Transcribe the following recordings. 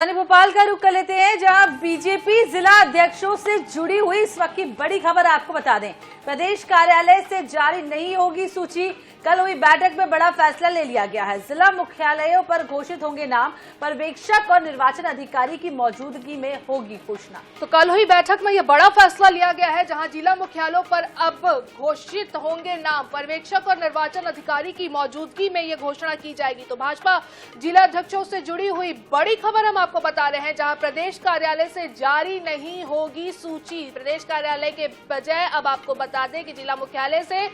भोपाल का रुख कर लेते हैं, जहां बीजेपी जिला अध्यक्षों से जुड़ी हुई इस वक्त की बड़ी खबर आपको बता दें। प्रदेश कार्यालय से जारी नहीं होगी सूची। कल हुई बैठक में बड़ा फैसला ले लिया गया है। जिला मुख्यालयों पर घोषित होंगे नाम, पर्यवेक्षक और निर्वाचन अधिकारी की मौजूदगी में होगी घोषणा। तो कल हुई बैठक में यह बड़ा फैसला लिया गया है, जहां जिला मुख्यालयों पर अब घोषित होंगे नाम, पर्यवेक्षक और निर्वाचन अधिकारी की मौजूदगी में यह घोषणा की जाएगी। तो भाजपा जिला अध्यक्षों से जुड़ी हुई बड़ी खबर हम आपको बता रहे हैं, जहां प्रदेश कार्यालय से जारी नहीं होगी सूची। प्रदेश कार्यालय के बजाय अब आपको बता दें कि जिला मुख्यालय से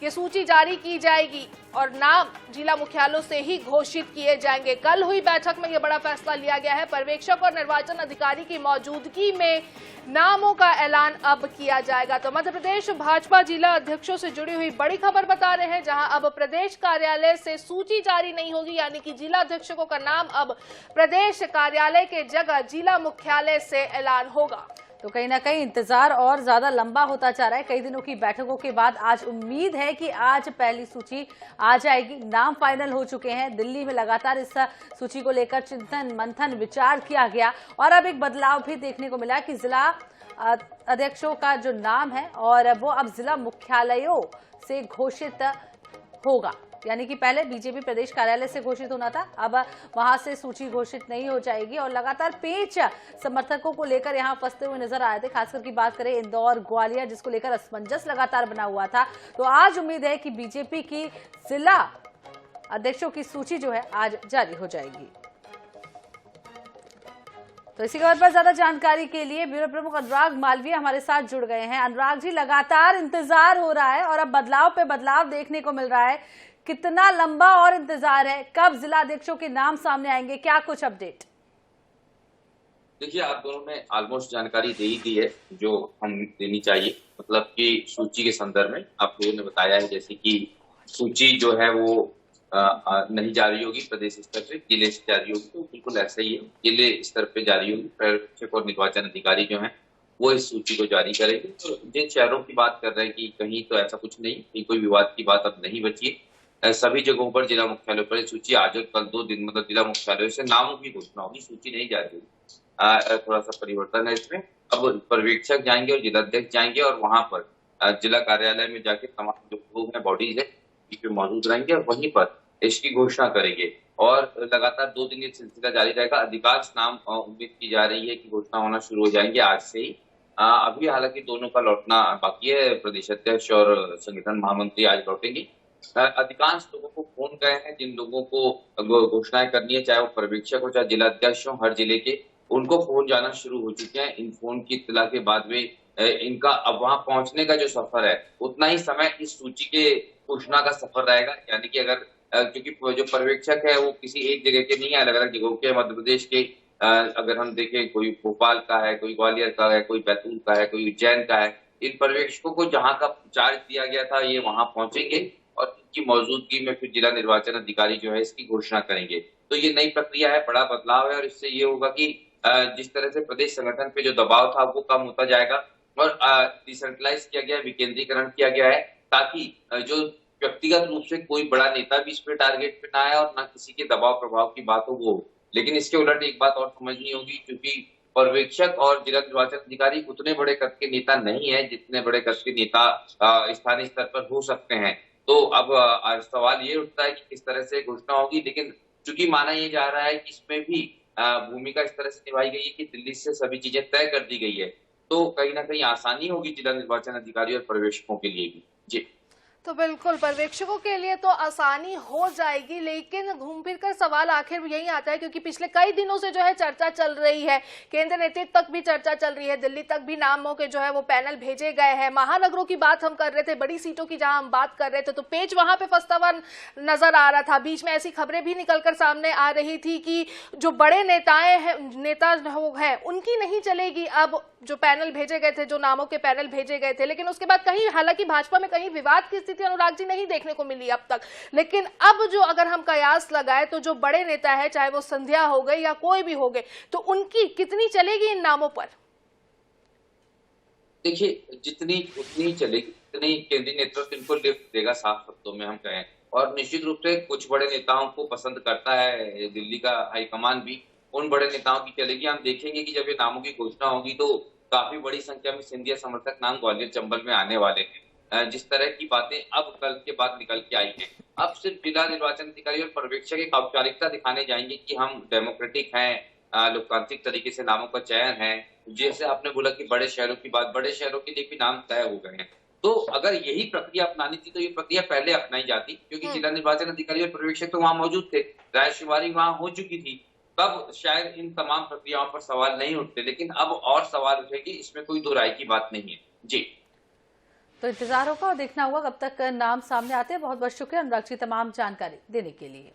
ये सूची जारी की जाएगी और नाम जिला मुख्यालयों से ही घोषित किए जाएंगे। कल हुई बैठक में यह बड़ा फैसला लिया गया है, पर्यवेक्षक और निर्वाचन अधिकारी की मौजूदगी में नामों का ऐलान अब किया जाएगा। तो मध्य प्रदेश भाजपा जिला अध्यक्षों से जुड़ी हुई बड़ी खबर बता रहे हैं, जहां अब प्रदेश कार्यालय से सूची जारी नहीं होगी, यानी कि जिला अध्यक्षों का नाम अब प्रदेश कार्यालय के जगह जिला मुख्यालय से ऐलान होगा। तो कहीं ना कहीं इंतजार और ज्यादा लंबा होता जा रहा है। कई दिनों की बैठकों के बाद आज उम्मीद है कि आज पहली सूची आ जाएगी। नाम फाइनल हो चुके हैं। दिल्ली में लगातार इस सूची को लेकर चिंतन मंथन विचार किया गया और अब एक बदलाव भी देखने को मिला कि जिला अध्यक्षों का जो नाम है और वो अब जिला मुख्यालयों से घोषित होगा। यानी कि पहले बीजेपी प्रदेश कार्यालय से घोषित होना था, अब वहां से सूची घोषित नहीं हो जाएगी। और लगातार पेच समर्थकों को लेकर यहां फंसते हुए नजर आए थे, खासकर की बात करें इंदौर ग्वालियर, जिसको लेकर असमंजस लगातार बना हुआ था। तो आज उम्मीद है कि बीजेपी की जिला अध्यक्षों की सूची जो है आज जारी हो जाएगी। तो इसी खबर पर ज्यादा जानकारी के लिए ब्यूरो प्रमुख अनुराग मालवीय हमारे साथ जुड़ गए हैं। अनुराग जी, लगातार इंतजार हो रहा है और अब बदलाव पे बदलाव देखने को मिल रहा है। कितना लंबा और इंतजार है? कब जिला अध्यक्षों के नाम सामने आएंगे? क्या कुछ अपडेट? देखिए, आप दोनों ने ऑलमोस्ट जानकारी दे ही दी है जो हम देनी चाहिए। मतलब कि सूची के संदर्भ में आप लोगों ने बताया है, जैसे कि सूची जो है वो नहीं जारी होगी प्रदेश स्तर से, जिले से जारी होगी। तो बिल्कुल ऐसा ही है, जिले स्तर पे जारी होगी। पर्यवेक्षक और निर्वाचन अधिकारी जो है वो इस सूची को जारी करेंगे। तो जिन शहरों की बात कर रहे हैं कि कहीं तो ऐसा कुछ नहीं, कहीं कोई विवाद की बात अब नहीं बची है। सभी जगहों पर जिला मुख्यालयों पर सूची आज और कल 2 दिन मतलब जिला मुख्यालयों से नामों की घोषणा होगी, सूची नहीं जारी होगी। थोड़ा सा परिवर्तन है इसमें। अब पर्यवेक्षक जाएंगे और जिला अध्यक्ष जाएंगे और वहां पर जिला कार्यालय में जाके तमाम जो लोग हैं, बॉडीज है, पे मौजूद रहेंगे और वहीं पर इसकी घोषणा करेंगे। और लगातार 2 दिन ये सिलसिला जारी रहेगा। अधिकांश नाम उम्मीद की जा रही है कि घोषणा होना शुरू हो जाएंगे आज से ही। अभी हालांकि दोनों का लौटना बाकी है। प्रदेश अध्यक्ष और संगठन महामंत्री आज लौटेंगे। अधिकांश लोगों को फोन गए हैं, जिन लोगों को घोषणाएं करनी है, चाहे वो पर्यवेक्षक हो चाहे जिला अध्यक्ष हो, हर जिले के उनको फोन जाना शुरू हो चुके हैं। इन फोन की इत्तला के बाद में इनका अब वहां पहुंचने का जो सफर है, उतना ही समय इस सूची के घोषणा का सफर रहेगा। यानी कि अगर क्योंकि जो पर्यवेक्षक है वो किसी एक जगह के नहीं है, अलग अलग जगहों के, मध्य प्रदेश के अगर हम देखें, कोई भोपाल का है, कोई ग्वालियर का है, कोई बैतूल का है, कोई उज्जैन का है। इन पर्यवेक्षकों को जहां का चार्ज दिया गया था, ये वहां पहुंचेंगे और इनकी मौजूदगी में फिर जिला निर्वाचन अधिकारी जो है इसकी घोषणा करेंगे। तो ये नई प्रक्रिया है, बड़ा बदलाव है और इससे ये होगा कि जिस तरह से प्रदेश संगठन पे जो दबाव था वो कम होता जाएगा और डिसेंट्रलाइज किया गया, विकेंद्रीकरण किया गया है, ताकि जो व्यक्तिगत रूप से कोई बड़ा नेता भी इस पे टारगेट पे ना आए और ना किसी के दबाव प्रभाव की बात हो वो। लेकिन इसके उलट एक बात और समझनी होगी, क्योंकि पर्यवेक्षक और जिला निर्वाचन अधिकारी उतने बड़े कद के नेता नहीं है जितने बड़े कद के नेता स्थानीय स्तर पर हो सकते हैं। तो अब सवाल ये उठता है कि किस तरह से घोषणा होगी। लेकिन चूंकि माना ये जा रहा है कि इसमें भी भूमिका इस तरह से निभाई गई है कि दिल्ली से सभी चीजें तय कर दी गई है, तो कहीं ना कहीं आसानी होगी जिला निर्वाचन अधिकारी और पर्यवेक्षकों के लिए भी। जी, तो बिल्कुल पर्यवेक्षकों के लिए तो आसानी हो जाएगी, लेकिन घूम फिर कर सवाल आखिर यही आता है, क्योंकि पिछले कई दिनों से जो है चर्चा चल रही है, केंद्र नेतृत्व तक भी चर्चा चल रही है, दिल्ली तक भी नामों के जो है वो पैनल भेजे गए हैं। महानगरों की बात हम कर रहे थे, बड़ी सीटों की जहां हम बात कर रहे थे, तो पेच वहां पे फंसता हुआ नजर आ रहा था। बीच में ऐसी खबरें भी निकलकर सामने आ रही थी कि जो बड़े नेता है उनकी नहीं चलेगी अब जो पैनल भेजे गए थे, जो नामों के पैनल भेजे गए थे। लेकिन उसके बाद कहीं हालांकि भाजपा में कहीं विवाद की स्थिति अनुराग जी नहीं देखने को मिली अब तक। लेकिन अब जो अगर हम कयास लगाए तो जो बड़े नेता है, चाहे वो संध्या हो गए या कोई भी हो गए, तो उनकी कितनी चलेगी इन नामों पर? देखिए, जितनी उतनी चलेगी, उतनी केंद्रीय नेतृत्व इनको लिफ्ट देगा, साफ शब्दों में हम कहें। और निश्चित रूप से कुछ बड़े नेताओं को पसंद करता है दिल्ली का हाईकमान भी, उन बड़े नेताओं की चलेगी। हम देखेंगे कि जब ये नामों की घोषणा होगी तो काफी बड़ी संख्या में सिंधिया समर्थक नाम ग्वालियर चंबल में आने वाले हैं। जिस तरह की बातें अब कल के बाद निकल के आई हैं, अब सिर्फ जिला निर्वाचन अधिकारी और पर्यवेक्षक एक औपचारिकता दिखाने जाएंगे कि हम डेमोक्रेटिक हैं, लोकतांत्रिक तरीके से नामों का चयन है। जैसे आपने बोला कि बड़े शहरों की बात, बड़े शहरों के लिए भी नाम तय हो गए हैं। तो अगर यही प्रक्रिया अपनानी थी तो ये प्रक्रिया पहले अपनाई जाती, क्योंकि जिला निर्वाचन अधिकारी और पर्यवेक्षक तो वहां मौजूद थे, रायशुमारी वहां हो चुकी थी। तब शायद इन तमाम प्रक्रियाओं पर सवाल नहीं उठते, लेकिन अब और सवाल उठेगी, इसमें कोई दो राय की बात नहीं है। जी, तो इंतजार होगा और देखना होगा कब तक नाम सामने आते हैं। बहुत बहुत शुक्रिया अनुराग जी तमाम जानकारी देने के लिए।